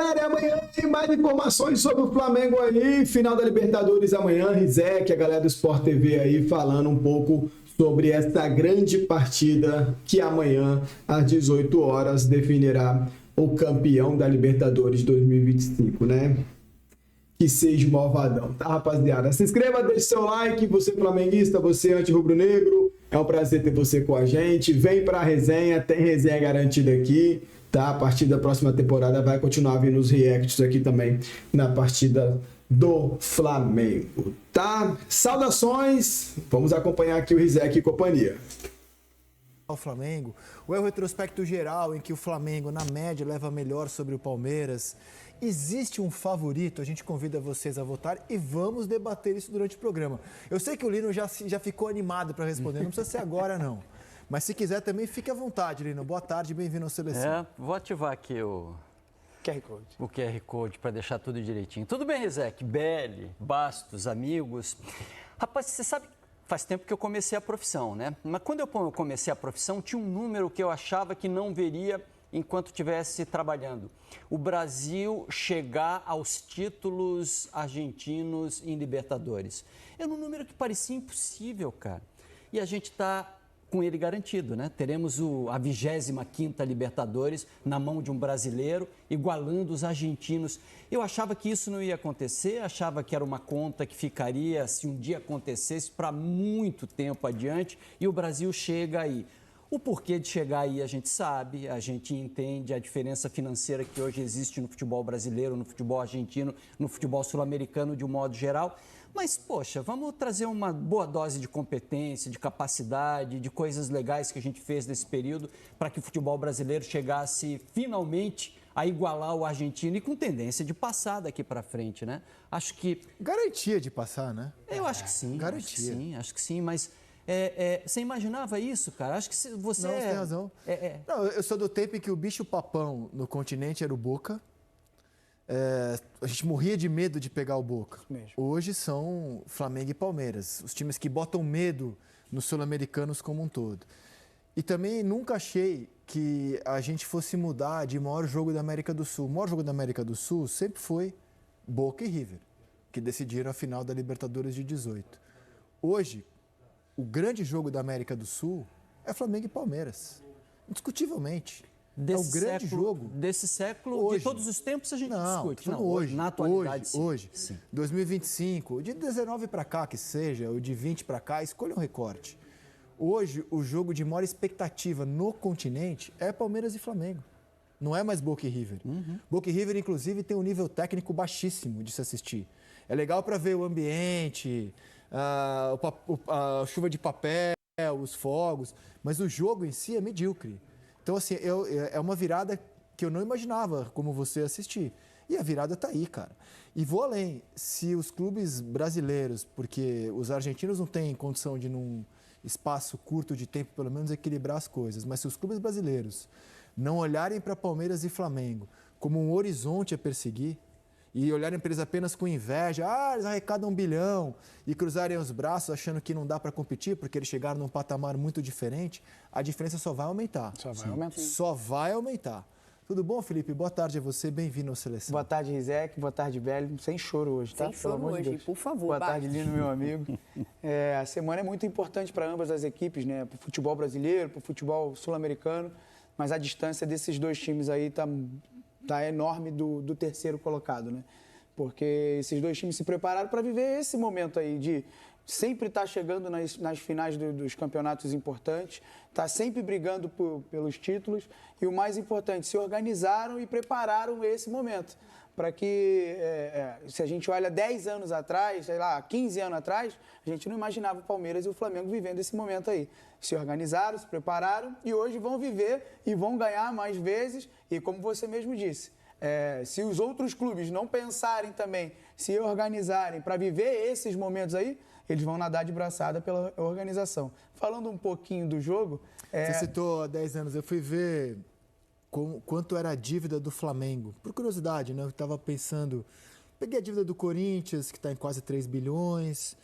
galera, amanhã tem mais informações sobre o Flamengo aí, final da Libertadores amanhã, Rizek, a galera do Sport TV aí falando um pouco sobre essa grande partida que amanhã, às 18 horas, definirá o campeão da Libertadores 2025, né? Que seja o malvadão, tá, rapaziada? Se inscreva, deixe seu like, você flamenguista, você anti-rubro-negro, é um prazer ter você com a gente, vem pra resenha, tem resenha garantida aqui, tá? A partir da próxima temporada vai continuar vindo os reacts aqui também na partida do Flamengo, tá? Saudações, vamos acompanhar aqui o Rizek e companhia. O Flamengo, ou é o retrospecto geral em que o Flamengo, na média, leva melhor sobre o Palmeiras? Existe um favorito? A gente convida vocês a votar e vamos debater isso durante o programa. Eu sei que o Lino já ficou animado para responder, não precisa ser agora não. Mas se quiser também, fique à vontade, Lino. Boa tarde, bem-vindo ao Seleção. Vou ativar aqui o QR Code para deixar tudo direitinho. Tudo bem, Rizek? Belli, Bastos, amigos. Rapaz, você sabe, faz tempo que eu comecei a profissão, né? Mas quando eu comecei a profissão, tinha um número que eu achava que não veria enquanto estivesse trabalhando. O Brasil chegar aos títulos argentinos em Libertadores. Era um número que parecia impossível, cara. E a gente está com ele garantido, né? Teremos a 25ª Libertadores na mão de um brasileiro, igualando os argentinos. Eu achava que isso não ia acontecer, achava que era uma conta que ficaria, se um dia acontecesse, para muito tempo adiante, e o Brasil chega aí. O porquê de chegar aí a gente sabe, a gente entende a diferença financeira que hoje existe no futebol brasileiro, no futebol argentino, no futebol sul-americano de um modo geral. Mas, poxa, vamos trazer uma boa dose de competência, de capacidade, de coisas legais que a gente fez nesse período para que o futebol brasileiro chegasse finalmente a igualar o argentino e com tendência de passar daqui para frente, né? Acho que... Garantia de passar, né? Eu acho que sim. Garantia. Acho que sim, mas... você imaginava isso, cara? Acho que você... Não, você tem razão. Não, eu sou do tempo em que o bicho-papão no continente era o Boca. A gente morria de medo de pegar o Boca. Hoje são Flamengo e Palmeiras, os times que botam medo nos sul-americanos como um todo. E também nunca achei que a gente fosse mudar de maior jogo da América do Sul. O maior jogo da América do Sul sempre foi Boca e River, que decidiram a final da Libertadores de 18. Hoje, o grande jogo da América do Sul é Flamengo e Palmeiras. Indiscutivelmente. É o grande jogo. Desse século, hoje. De todos os tempos, a gente discute. Não, hoje. Na atualidade, hoje. Sim. 2025, de 19 para cá que seja, ou de 20 para cá, escolha um recorte. Hoje, o jogo de maior expectativa no continente é Palmeiras e Flamengo. Não é mais Boca e River. Boca e River, inclusive, tem um nível técnico baixíssimo de se assistir. É legal para ver o ambiente, a chuva de papel, os fogos, mas o jogo em si é medíocre. Então, assim, é uma virada que eu não imaginava como você assistir. E a virada tá aí, cara. E vou além. Se os clubes brasileiros, porque os argentinos não têm condição de, num espaço curto de tempo, pelo menos, equilibrar as coisas, mas se os clubes brasileiros não olharem para Palmeiras e Flamengo como um horizonte a perseguir, e olharem para eles apenas com inveja, eles arrecadam 1 bilhão, e cruzarem os braços achando que não dá para competir, porque eles chegaram num patamar muito diferente, a diferença só vai aumentar. Só vai aumentar. Tudo bom, Felipe? Boa tarde a você, bem-vindo ao Seleção. Boa tarde, Rizek, boa tarde, Belli. Sem choro hoje, tá? Sem choro hoje, por favor. Boa tarde, Lino, meu amigo. A semana é muito importante para ambas as equipes, né? Para o futebol brasileiro, para o futebol sul-americano, mas a distância desses dois times aí tá enorme do terceiro colocado, né? Porque esses dois times se prepararam para viver esse momento aí de sempre estar chegando nas finais dos campeonatos importantes, tá sempre brigando pelos títulos e o mais importante, se organizaram e prepararam esse momento para que, se a gente olha 10 anos atrás, sei lá, 15 anos atrás, a gente não imaginava o Palmeiras e o Flamengo vivendo esse momento aí. Se organizaram, se prepararam e hoje vão viver e vão ganhar mais vezes. E como você mesmo disse, se os outros clubes não pensarem também, se organizarem para viver esses momentos aí, eles vão nadar de braçada pela organização. Falando um pouquinho do jogo... Você citou há 10 anos, eu fui ver quanto era a dívida do Flamengo. Por curiosidade, né? Eu estava pensando... Peguei a dívida do Corinthians, que está em quase 3 bilhões.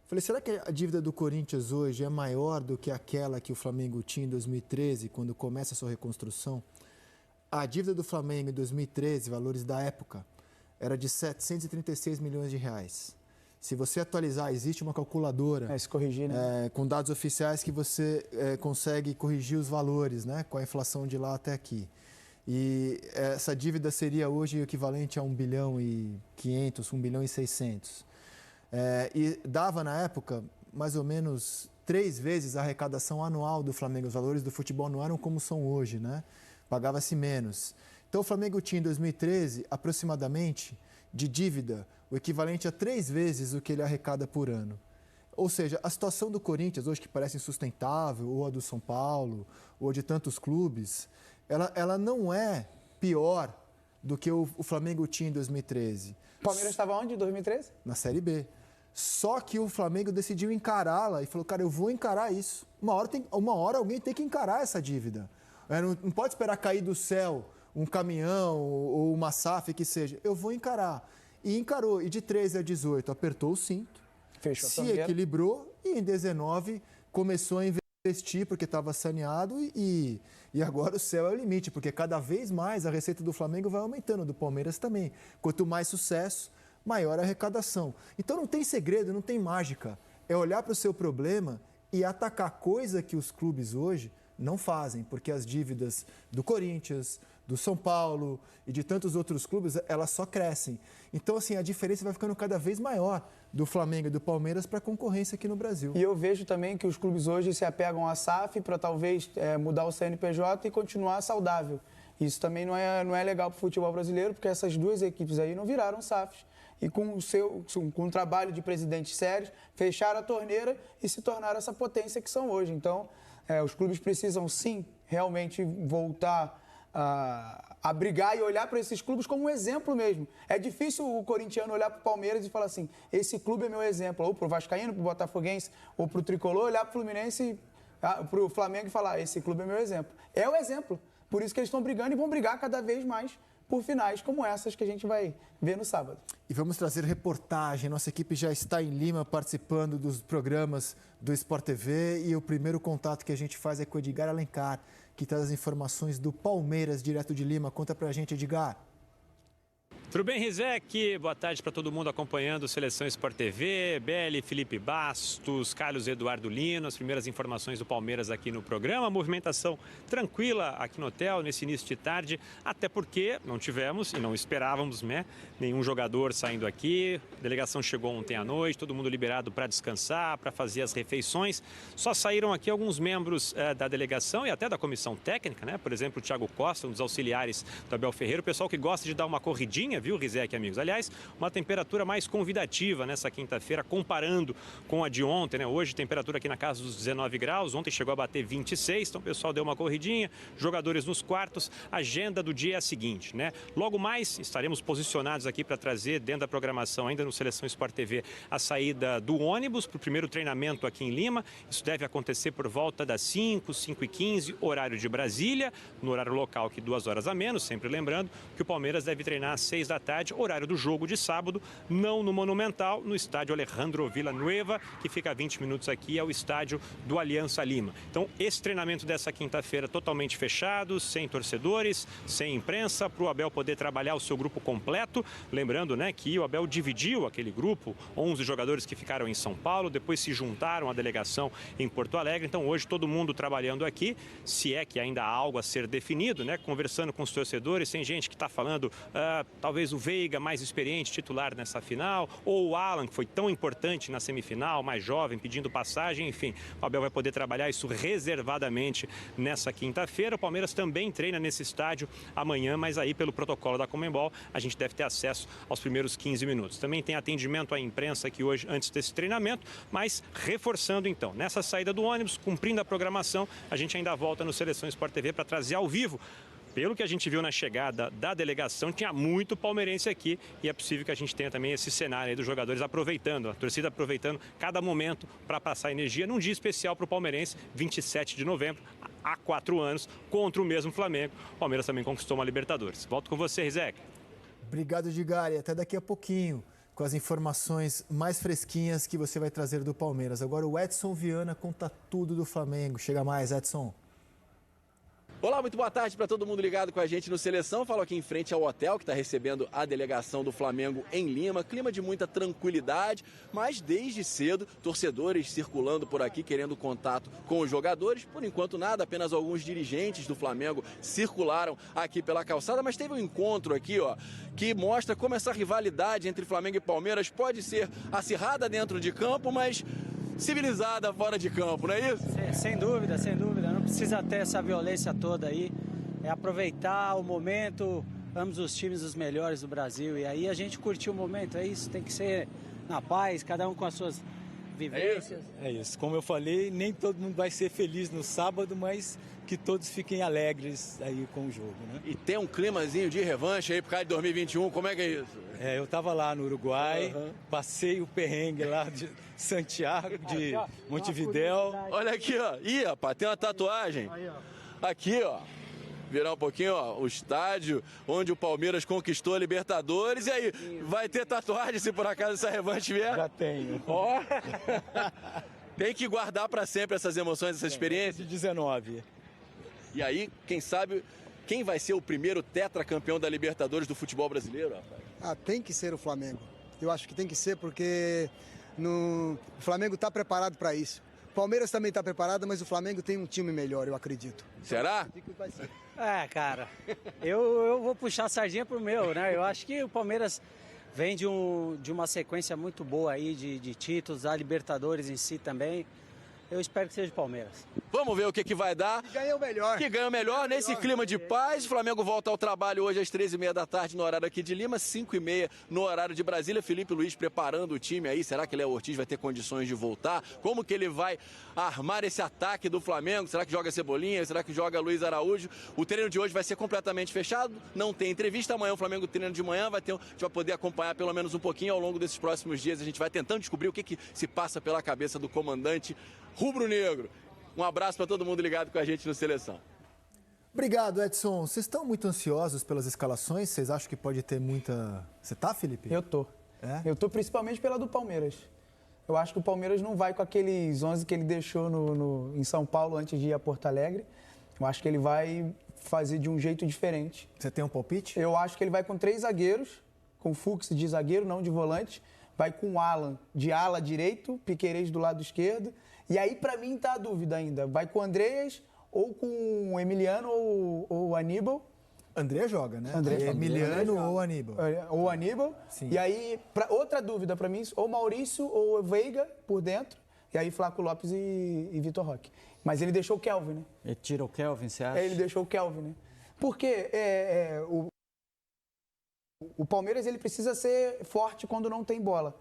Falei, será que a dívida do Corinthians hoje é maior do que aquela que o Flamengo tinha em 2013, quando começa a sua reconstrução? A dívida do Flamengo em 2013, valores da época, era de 736 milhões de reais. Se você atualizar, existe uma calculadora se corrigir, né? Com dados oficiais que você consegue corrigir os valores, né, com a inflação de lá até aqui. E essa dívida seria hoje equivalente a 1 bilhão e 500, 1 bilhão e 600. E dava, na época, mais ou menos 3 vezes a arrecadação anual do Flamengo. Os valores do futebol não eram como são hoje, né? Pagava-se menos. Então, o Flamengo tinha, em 2013, aproximadamente, de dívida, o equivalente a 3 vezes o que ele arrecada por ano. Ou seja, a situação do Corinthians, hoje que parece insustentável, ou a do São Paulo, ou de tantos clubes, ela não é pior do que o Flamengo tinha em 2013. O Palmeiras estava onde em 2013? Na Série B. Só que o Flamengo decidiu encará-la e falou, cara, eu vou encarar isso. Uma hora alguém tem que encarar essa dívida. Não pode esperar cair do céu um caminhão ou uma SAF, que seja. Eu vou encarar. E encarou. E de 13 a 18 apertou o cinto, fechou, se equilibrou e em 19 começou a investir porque estava saneado e agora o céu é o limite, porque cada vez mais a receita do Flamengo vai aumentando, do Palmeiras também. Quanto mais sucesso, maior a arrecadação. Então não tem segredo, não tem mágica. É olhar para o seu problema e atacar, coisa que os clubes hoje não fazem, porque as dívidas do Corinthians, do São Paulo e de tantos outros clubes, elas só crescem. Então, assim, a diferença vai ficando cada vez maior do Flamengo e do Palmeiras para a concorrência aqui no Brasil. E eu vejo também que os clubes hoje se apegam à SAF para talvez mudar o CNPJ e continuar saudável. Isso também não é legal para o futebol brasileiro, porque essas duas equipes aí não viraram SAFs. E com o trabalho de presidentes sérios, fecharam a torneira e se tornaram essa potência que são hoje. Então, os clubes precisam, sim, realmente voltar a brigar e olhar para esses clubes como um exemplo mesmo. É difícil o corintiano olhar para o Palmeiras e falar assim, esse clube é meu exemplo. Ou para o vascaíno, para o botafoguense, ou para o tricolor, olhar para o Fluminense, para o Flamengo e falar, esse clube é meu exemplo. É o exemplo. Por isso que eles estão brigando e vão brigar cada vez mais por finais como essas que a gente vai ver no sábado. E vamos trazer reportagem. Nossa equipe já está em Lima participando dos programas do Sport TV e o primeiro contato que a gente faz é com o Edgar Alencar, que traz as informações do Palmeiras, direto de Lima. Conta pra gente, Edgar. Tudo bem, Rizek? Boa tarde para todo mundo acompanhando Seleção Sport TV, Belli, Felipe Bastos, Carlos Eduardo Lino, as primeiras informações do Palmeiras aqui no programa. Movimentação tranquila aqui no hotel nesse início de tarde, até porque não tivemos e não esperávamos, né, nenhum jogador saindo aqui. A delegação chegou ontem à noite, todo mundo liberado para descansar, para fazer as refeições. Só saíram aqui alguns membros da delegação e até da comissão técnica, né? Por exemplo, o Thiago Costa, um dos auxiliares do Abel Ferreira, o pessoal que gosta de dar uma corridinha, viu, Rizek, amigos? Aliás, uma temperatura mais convidativa nessa quinta-feira, comparando com a de ontem, né? Hoje, temperatura aqui na casa dos 19 graus, ontem chegou a bater 26, então o pessoal deu uma corridinha, jogadores nos quartos. A agenda do dia é a seguinte, né? Logo mais, estaremos posicionados aqui para trazer, dentro da programação, ainda no Seleção Sport TV, a saída do ônibus para o primeiro treinamento aqui em Lima. Isso deve acontecer por volta das 5h15, horário de Brasília, no horário local aqui 2 horas a menos, sempre lembrando que o Palmeiras deve treinar às 6 da tarde, horário do jogo de sábado, não no Monumental, no estádio Alejandro Villanueva, que fica a 20 minutos aqui, é o estádio do Aliança Lima. Então, esse treinamento dessa quinta-feira totalmente fechado, sem torcedores, sem imprensa, para o Abel poder trabalhar o seu grupo completo. Lembrando, né, que o Abel dividiu aquele grupo, 11 jogadores que ficaram em São Paulo, depois se juntaram à delegação em Porto Alegre. Então, hoje, todo mundo trabalhando aqui, se é que ainda há algo a ser definido, né, conversando com os torcedores. Tem gente que está falando, talvez o Veiga, mais experiente, titular nessa final, ou o Alan, que foi tão importante na semifinal, mais jovem, pedindo passagem, enfim. O Abel vai poder trabalhar isso reservadamente nessa quinta-feira. O Palmeiras também treina nesse estádio amanhã, mas aí pelo protocolo da Conmebol, a gente deve ter acesso aos primeiros 15 minutos. Também tem atendimento à imprensa aqui hoje, antes desse treinamento, mas reforçando então, nessa saída do ônibus, cumprindo a programação, a gente ainda volta no Seleção Sport TV para trazer ao vivo. Pelo que a gente viu na chegada da delegação, tinha muito palmeirense aqui e é possível que a gente tenha também esse cenário aí dos jogadores aproveitando, a torcida aproveitando cada momento para passar energia num dia especial para o palmeirense, 27 de novembro, há 4 anos, contra o mesmo Flamengo. O Palmeiras também conquistou uma Libertadores. Volto com você, Rizek. Obrigado, Edgar, e até daqui a pouquinho, com as informações mais fresquinhas que você vai trazer do Palmeiras. Agora o Edson Viana conta tudo do Flamengo. Chega mais, Edson. Olá, muito boa tarde para todo mundo ligado com a gente no Seleção. Falo aqui em frente ao hotel que está recebendo a delegação do Flamengo em Lima. Clima de muita tranquilidade, mas desde cedo, torcedores circulando por aqui querendo contato com os jogadores. Por enquanto nada, apenas alguns dirigentes do Flamengo circularam aqui pela calçada, mas teve um encontro aqui, ó, que mostra como essa rivalidade entre Flamengo e Palmeiras pode ser acirrada dentro de campo, mas civilizada fora de campo, não é isso? Sem dúvida, sem dúvida. Não precisa ter essa violência toda aí. É aproveitar o momento, ambos os times os melhores do Brasil. E aí a gente curtir o momento, é isso. Tem que ser na paz, cada um com as suas vivências. É isso. Como eu falei, nem todo mundo vai ser feliz no sábado, mas que todos fiquem alegres aí com o jogo, né? E tem um climazinho de revanche aí por causa de 2021, como é que é isso? Eu estava lá no Uruguai, passei o perrengue lá de Santiago, de Montevidéu. Olha aqui, ó. Ih, rapaz, tem uma tatuagem. Aqui, ó. Virar um pouquinho, ó, o estádio onde o Palmeiras conquistou a Libertadores. E aí, vai ter tatuagem se por acaso essa revanche vier? Já tenho. Ó. Tem que guardar para sempre essas emoções, essa experiência. De 19. E aí, quem sabe, quem vai ser o primeiro tetracampeão da Libertadores do futebol brasileiro, rapaz? Tem que ser o Flamengo. Eu acho que tem que ser porque o Flamengo está preparado para isso. O Palmeiras também está preparado, mas o Flamengo tem um time melhor, eu acredito. Será? Cara, eu vou puxar a sardinha pro meu, né? Eu acho que o Palmeiras vem de uma sequência muito boa aí de títulos, a Libertadores em si também. Eu espero que seja o Palmeiras. Vamos ver o que vai dar. Que ganha o melhor. Que ganha o melhor nesse clima de paz. O Flamengo volta ao trabalho hoje às 13h30 da tarde no horário aqui de Lima, 5h30 no horário de Brasília. Felipe Luiz preparando o time aí. Será que Léo Ortiz vai ter condições de voltar? Como que ele vai armar esse ataque do Flamengo? Será que joga Cebolinha? Será que joga Luiz Araújo? O treino de hoje vai ser completamente fechado. Não tem entrevista. Amanhã o Flamengo treina de manhã. A gente vai poder acompanhar pelo menos um pouquinho ao longo desses próximos dias. A gente vai tentando descobrir o que se passa pela cabeça do comandante rubro-negro. Um abraço para todo mundo ligado com a gente no Seleção. Obrigado, Edson. Vocês estão muito ansiosos pelas escalações? Vocês acham que pode ter muita... Você tá, Felipe? Eu tô. Eu tô principalmente pela do Palmeiras. Eu acho que o Palmeiras não vai com aqueles 11 que ele deixou em São Paulo antes de ir a Porto Alegre. Eu acho que ele vai fazer de um jeito diferente. Você tem um palpite? Eu acho que ele vai com 3 zagueiros, com o Fux de zagueiro, não de volante. Vai com o Alan de ala direito, Piquerez do lado esquerdo. E aí, para mim, tá a dúvida ainda. Vai com o Andreas ou com o Emiliano ou o Aníbal. André joga, né? Emiliano ou Aníbal. Ou Aníbal. Sim. E aí, outra dúvida para mim, ou Maurício ou Veiga por dentro. E aí, Flaco Lopes e Vitor Roque. Mas ele deixou o Kelvin, né? Ele tira o Kelvin, você acha? Ele deixou o Kelvin, né? Porque o Palmeiras ele precisa ser forte quando não tem bola.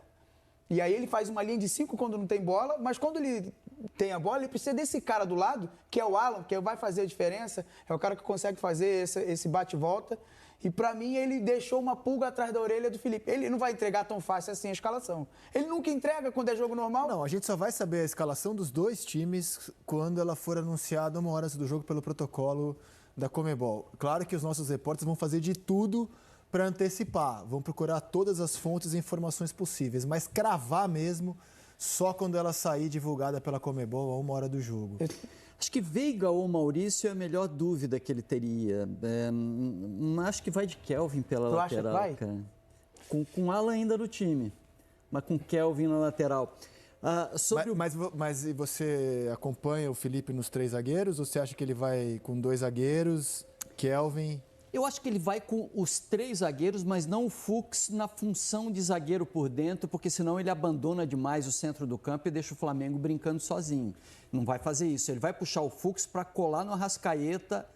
E aí ele faz uma linha de 5 quando não tem bola, mas quando ele tem a bola, ele precisa desse cara do lado, que é o Alan, que vai fazer a diferença, é o cara que consegue fazer esse bate-volta. E pra mim ele deixou uma pulga atrás da orelha do Felipe. Ele não vai entregar tão fácil assim a escalação. Ele nunca entrega quando é jogo normal. Não, a gente só vai saber a escalação dos dois times quando ela for anunciada 1 hora antes do jogo pelo protocolo da Conmebol. Claro que os nossos repórteres vão fazer de tudo para antecipar, vão procurar todas as fontes e informações possíveis, mas cravar mesmo só quando ela sair divulgada pela Conmebol a 1 hora do jogo. Acho que Veiga ou Maurício é a melhor dúvida que ele teria. Acho que vai de Kelvin pela tu lateral. Acha que vai? Com Alan ainda no time, mas com Kelvin na lateral. Mas você acompanha o Felipe nos 3 zagueiros ou você acha que ele vai com 2 zagueiros, Kelvin... Eu acho que ele vai com os 3 zagueiros, mas não o Fux na função de zagueiro por dentro, porque senão ele abandona demais o centro do campo e deixa o Flamengo brincando sozinho. Não vai fazer isso. Ele vai puxar o Fux para colar no Arrascaeta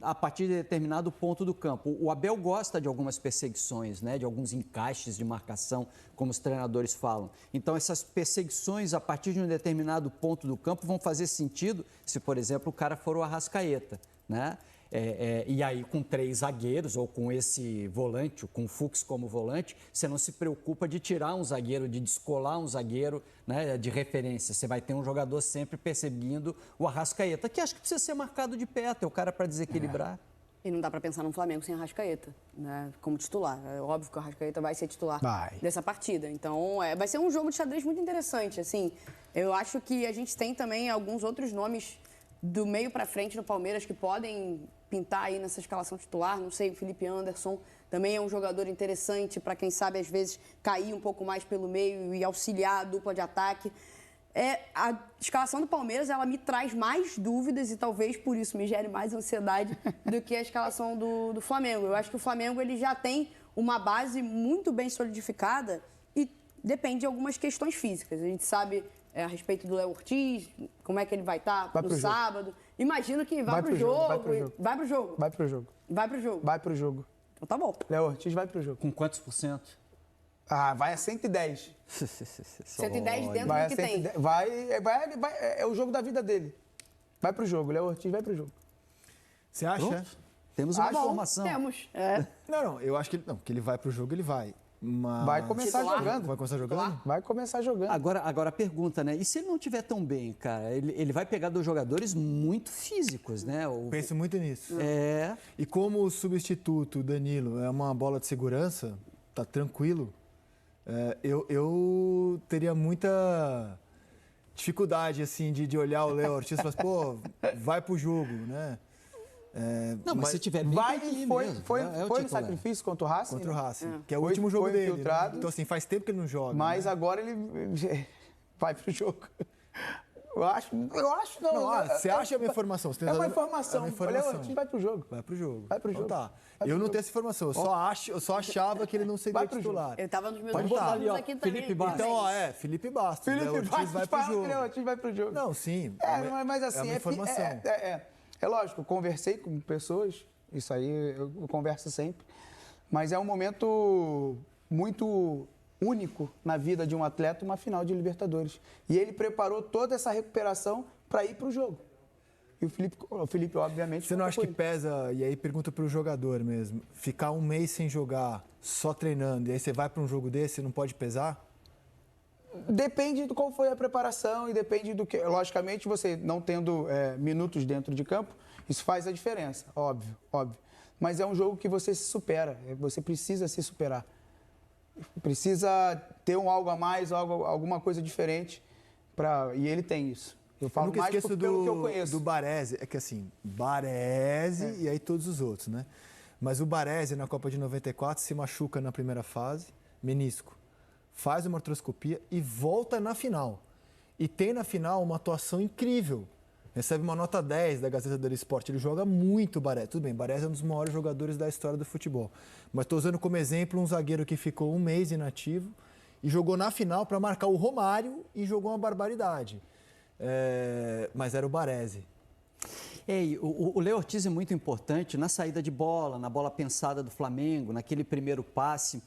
a partir de determinado ponto do campo. O Abel gosta de algumas perseguições, né, de alguns encaixes de marcação, como os treinadores falam. Então, essas perseguições a partir de um determinado ponto do campo vão fazer sentido se, por exemplo, o cara for o Arrascaeta, né? E aí, com 3 zagueiros, ou com esse volante, com o Fux como volante, você não se preocupa de tirar um zagueiro, de descolar um zagueiro, né, de referência. Você vai ter um jogador sempre perseguindo o Arrascaeta, que acho que precisa ser marcado de perto, é o cara para desequilibrar. E não dá para pensar no Flamengo sem Arrascaeta, né, como titular. É óbvio que o Arrascaeta vai ser titular dessa partida. Então, vai ser um jogo de xadrez muito interessante. Assim, eu acho que a gente tem também alguns outros nomes do meio para frente no Palmeiras que podem pintar aí nessa escalação titular. Não sei, o Felipe Anderson também é um jogador interessante para quem sabe, às vezes, cair um pouco mais pelo meio e auxiliar a dupla de ataque. A escalação do Palmeiras, ela me traz mais dúvidas e talvez por isso me gere mais ansiedade do que a escalação do Flamengo. Eu acho que o Flamengo ele já tem uma base muito bem solidificada e depende de algumas questões físicas. A gente sabe a respeito do Léo Ortiz, como é que ele vai estar no sábado. Imagino que vai pro jogo. Vai pro jogo. Vai pro jogo. Vai pro jogo. Vai pro jogo. Então tá bom. Léo Ortiz vai pro jogo. Com quantos por cento? Vai a 110. 110 dentro do que tem. É o jogo da vida dele. Vai pro jogo. Léo Ortiz vai pro jogo. Você acha? Pronto. Temos uma informação. Temos. Não, eu acho que ele vai pro jogo, ele vai. Mas... Vai começar jogando. Vai começar jogando? Vai começar jogando. Agora a pergunta, né? E se ele não estiver tão bem, cara? Ele vai pegar dos jogadores muito físicos, né? Penso muito nisso. É. E como o substituto, Danilo, é uma bola de segurança, tá tranquilo, eu teria muita dificuldade, assim, de olhar o Léo Ortiz e falar, pô, vai pro jogo, né? Não, mas se tiver bem, foi no sacrifício contra o Racing? Contra o Racing, que é o último jogo dele. Infiltrado, né? Então, assim, faz tempo que ele não joga. Mas né? agora ele vai pro jogo. Eu acho não. Você acha a minha informação? Você tem uma informação. O Léo Ortiz vai pro jogo. Vai pro jogo. Vai pro jogo. Então, tá. Eu não tenho essa informação. Eu só achava que ele não seria titular. Ele tava nos meus ali, ó, aqui também. Felipe Bastos. Então, Felipe Bastos. Felipe Bastos vai pro jogo. Léo Ortiz vai pro jogo. Não, sim. Mas assim, é uma informação. É lógico, eu conversei com pessoas, isso aí eu converso sempre, mas é um momento muito único na vida de um atleta, uma final de Libertadores. E ele preparou toda essa recuperação para ir para o jogo. E o Felipe, obviamente... Você não acha que pesa, e aí pergunta para o jogador mesmo, ficar um mês sem jogar, só treinando, e aí você vai para um jogo desse, não pode pesar? Depende de qual foi a preparação e depende do que... Logicamente, você não tendo minutos dentro de campo, isso faz a diferença, óbvio. Mas é um jogo que você se supera, você precisa se superar. Precisa ter algo a mais, alguma coisa diferente, e ele tem isso. Eu falo mais pelo que eu conheço. Do Baresi, é que assim, Baresi e aí todos os outros, né? Mas o Baresi, na Copa de 94, se machuca na primeira fase, menisco. Faz uma artroscopia e volta na final. E tem na final uma atuação incrível. Recebe uma nota 10 da Gazeta dello Sport. Ele joga muito o Baresi. Tudo bem, Baresi é um dos maiores jogadores da história do futebol. Mas estou usando como exemplo um zagueiro que ficou um mês inativo e jogou na final para marcar o Romário e jogou uma barbaridade. Mas era o Baresi. O Léo Ortiz é muito importante na saída de bola, na bola pensada do Flamengo, naquele primeiro passe.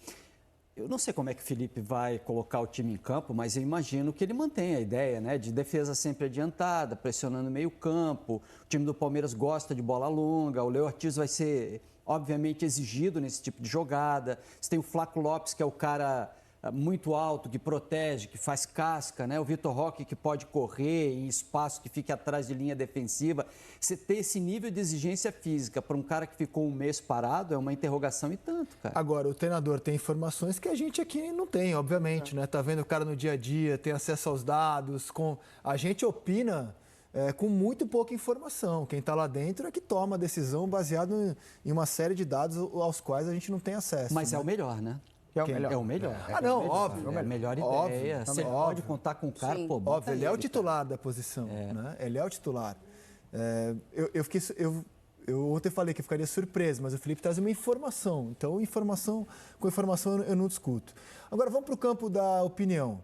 Eu não sei como é que o Felipe vai colocar o time em campo, mas eu imagino que ele mantém a ideia, né, de defesa sempre adiantada, pressionando meio campo. O time do Palmeiras gosta de bola longa, o Léo Ortiz vai ser, obviamente, exigido nesse tipo de jogada. Você tem o Flaco Lopes, que é o cara muito alto, que protege, que faz casca, né? O Vitor Roque, que pode correr em espaço que fique atrás de linha defensiva. Você ter esse nível de exigência física para um cara que ficou um mês parado é uma interrogação e tanto, cara. Agora, o treinador tem informações que a gente aqui não tem, obviamente, né? Tá vendo o cara no dia a dia, tem acesso aos dados, a gente opina com muito pouca informação. Quem está lá dentro é que toma a decisão baseado em uma série de dados aos quais a gente não tem acesso. Mas né? É o melhor, né? É o melhor. É o melhor. Óbvio. É a melhor ideia. Você pode contar com o cara, Sim. pô, óbvio, ele é o titular da posição, né? Ele é o titular. Eu ontem falei que eu ficaria surpreso, mas o Felipe traz uma informação. Então, com informação eu não discuto. Agora, vamos para o campo da opinião.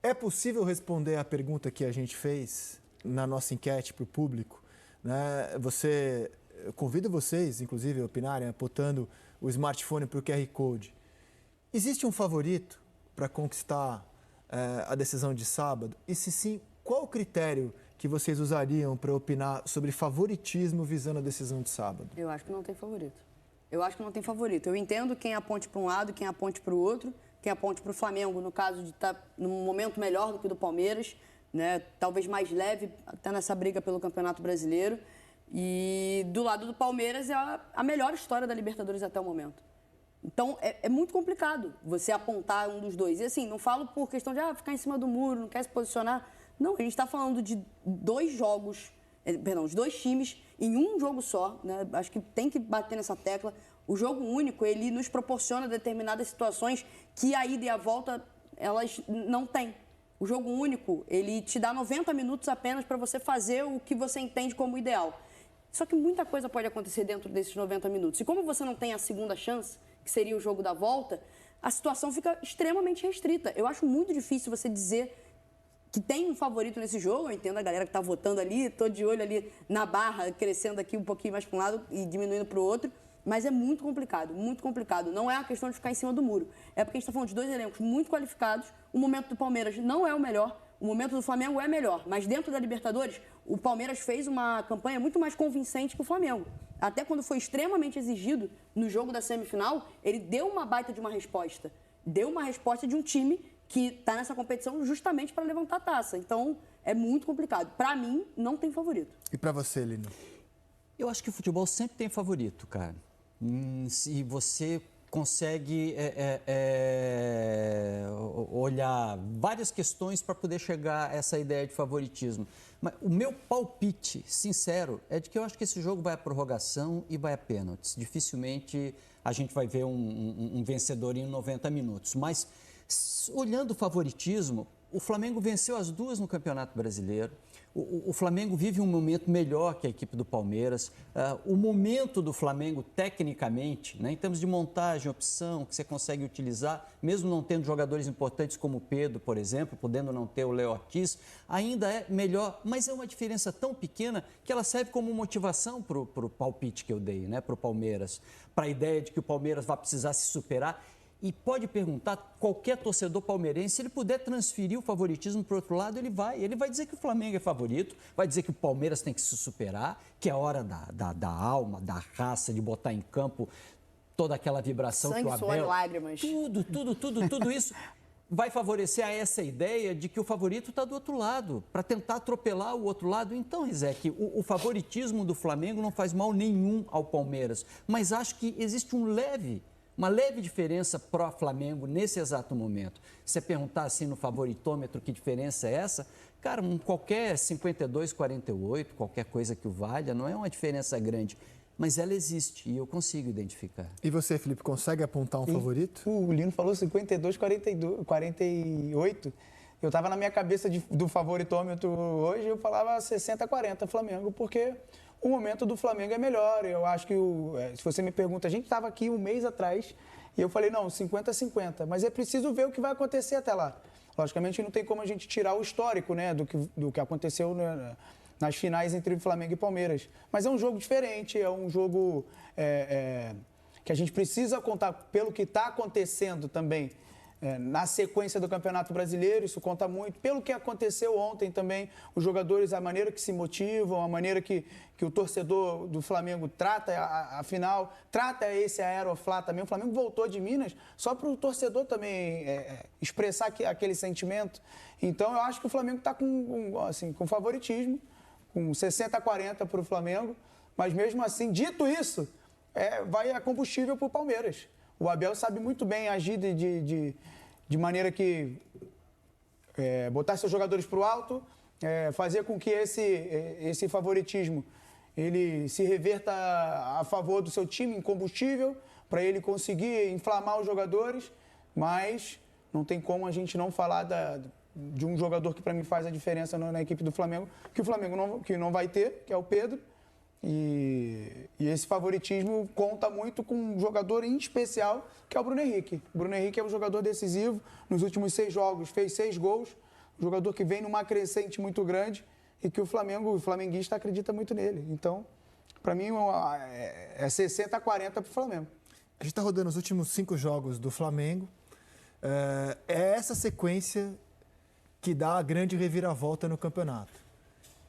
É possível responder a pergunta que a gente fez na nossa enquete para o público? Né? Eu convido vocês, inclusive, a opinarem, apontando o smartphone para o QR Code. Existe um favorito para conquistar a decisão de sábado? E se sim, qual o critério que vocês usariam para opinar sobre favoritismo visando a decisão de sábado? Eu acho que não tem favorito. Eu entendo quem aponte para um lado, quem aponte para o outro, quem aponte para o Flamengo, no caso de estar num momento melhor do que o do Palmeiras, né? Talvez mais leve até nessa briga pelo Campeonato Brasileiro. E do lado do Palmeiras é a melhor história da Libertadores até o momento. Então, é muito complicado você apontar um dos dois. E assim, não falo por questão de ficar em cima do muro, não quer se posicionar. Não, a gente está falando de 2 jogos os dois times em um jogo só, né? Acho que tem que bater nessa tecla. O jogo único, ele nos proporciona determinadas situações que a ida e a volta, elas não têm. O jogo único, ele te dá 90 minutos apenas para você fazer o que você entende como ideal. Só que muita coisa pode acontecer dentro desses 90 minutos. E como você não tem a segunda chance, que seria o jogo da volta, a situação fica extremamente restrita. Eu acho muito difícil você dizer que tem um favorito nesse jogo. Eu entendo a galera que está votando ali, estou de olho ali na barra, crescendo aqui um pouquinho mais para um lado e diminuindo para o outro. Mas é muito complicado, muito complicado. Não é a questão de ficar em cima do muro. É porque a gente está falando de dois elencos muito qualificados. O momento do Palmeiras não é o melhor. O momento do Flamengo é melhor. Mas dentro da Libertadores, o Palmeiras fez uma campanha muito mais convincente que o Flamengo. Até quando foi extremamente exigido no jogo da semifinal, ele deu uma baita de uma resposta. Deu uma resposta de um time que está nessa competição justamente para levantar a taça. Então, é muito complicado. Para mim, não tem favorito. E para você, Lino? Eu acho que o futebol sempre tem favorito, cara. Se você consegue olhar várias questões para poder chegar a essa ideia de favoritismo. Mas o meu palpite, sincero, é de que eu acho que esse jogo vai à prorrogação e vai a pênaltis. Dificilmente a gente vai ver um vencedor em 90 minutos. Mas, olhando o favoritismo, o Flamengo venceu as duas no Campeonato Brasileiro. O Flamengo vive um momento melhor que a equipe do Palmeiras. O momento do Flamengo, tecnicamente, né, em termos de montagem, opção, que você consegue utilizar, mesmo não tendo jogadores importantes como o Pedro, por exemplo, podendo não ter o Léo Ortiz, ainda é melhor. Mas é uma diferença tão pequena que ela serve como motivação para o palpite que eu dei, né, para o Palmeiras, para a ideia de que o Palmeiras vai precisar se superar. E pode perguntar, qualquer torcedor palmeirense, se ele puder transferir o favoritismo para o outro lado, ele vai dizer que o Flamengo é favorito, vai dizer que o Palmeiras tem que se superar, que é a hora da alma, da raça, de botar em campo toda aquela vibração sangue, que o Abel... suor e lágrimas. Tudo isso vai favorecer a essa ideia de que o favorito está do outro lado, para tentar atropelar o outro lado. Então, Rizek, o favoritismo do Flamengo não faz mal nenhum ao Palmeiras, mas acho que existe uma leve diferença pró-Flamengo nesse exato momento. Se você perguntar assim no favoritômetro que diferença é essa, cara, qualquer 52-48, qualquer coisa que o valha, não é uma diferença grande, mas ela existe e eu consigo identificar. E você, Felipe, consegue apontar um favorito? O Lino falou 52-48. Eu estava na minha cabeça do favoritômetro hoje, eu falava 60-40 Flamengo, porque o momento do Flamengo é melhor. Eu acho que, se você me pergunta, a gente estava aqui um mês atrás e eu falei, não, 50-50. Mas é preciso ver o que vai acontecer até lá. Logicamente, não tem como a gente tirar o histórico, né, do que aconteceu nas finais entre Flamengo e Palmeiras. Mas é um jogo diferente, é um jogo que a gente precisa contar pelo que está acontecendo também. Na sequência do Campeonato Brasileiro, isso conta muito. Pelo que aconteceu ontem também, os jogadores, a maneira que se motivam, a maneira que o torcedor do Flamengo trata a final, trata esse Aeroflá também. O Flamengo voltou de Minas só para o torcedor também expressar aquele sentimento. Então, eu acho que o Flamengo está com favoritismo, com 60-40 para o Flamengo. Mas mesmo assim, dito isso, vai a combustível para o Palmeiras. O Abel sabe muito bem agir de maneira que botar seus jogadores para o alto, fazer com que esse favoritismo ele se reverta a favor do seu time em combustível, para ele conseguir inflamar os jogadores, mas não tem como a gente não falar de um jogador que para mim faz a diferença na equipe do Flamengo, que o Flamengo não vai ter, que é o Pedro. E esse favoritismo conta muito com um jogador em especial, que é o Bruno Henrique. O Bruno Henrique é um jogador decisivo. Nos últimos 6 jogos, fez 6 gols. Um jogador que vem numa crescente muito grande e que o flamenguista acredita muito nele. Então, para mim, é 60-40 para o Flamengo. A gente está rodando os últimos 5 jogos do Flamengo. É essa sequência que dá a grande reviravolta no campeonato,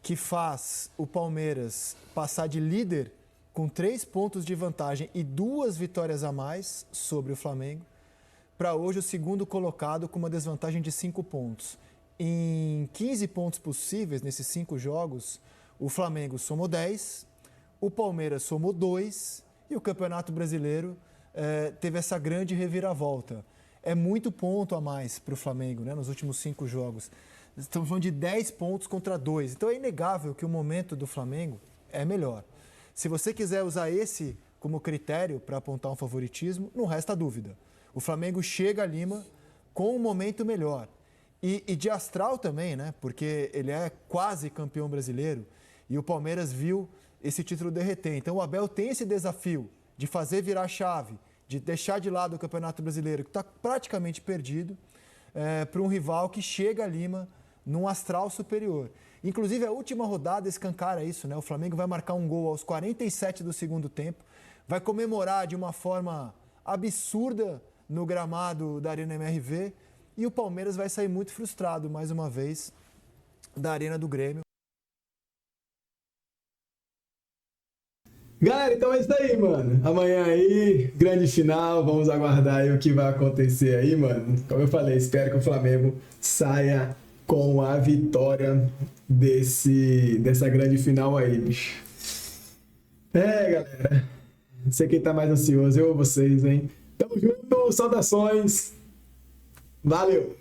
que faz o Palmeiras passar de líder com 3 pontos de vantagem e 2 vitórias a mais sobre o Flamengo, para hoje o segundo colocado com uma desvantagem de 5 pontos. Em 15 pontos possíveis nesses 5 jogos, o Flamengo somou 10, o Palmeiras somou 2 e o Campeonato Brasileiro teve essa grande reviravolta. É muito ponto a mais para o Flamengo, né, nos últimos 5 jogos. Estamos falando de 10 pontos contra 2. Então é inegável que o momento do Flamengo é melhor. Se você quiser usar esse como critério para apontar um favoritismo, não resta dúvida. O Flamengo chega a Lima com um momento melhor. E de astral também, né? Porque ele é quase campeão brasileiro e o Palmeiras viu esse título derreter. Então o Abel tem esse desafio de fazer virar a chave, de deixar de lado o Campeonato Brasileiro, que está praticamente perdido, para um rival que chega a Lima num astral superior. Inclusive, a última rodada escancara isso, né? O Flamengo vai marcar um gol aos 47 do segundo tempo, vai comemorar de uma forma absurda no gramado da Arena MRV e o Palmeiras vai sair muito frustrado, mais uma vez, da Arena do Grêmio. Galera, então é isso aí, mano. Amanhã aí, grande final. Vamos aguardar aí o que vai acontecer aí, mano. Como eu falei, espero que o Flamengo saia com a vitória dessa grande final aí, bicho. Galera. Não sei quem tá mais ansioso, eu ou vocês, hein? Tamo junto, saudações. Valeu!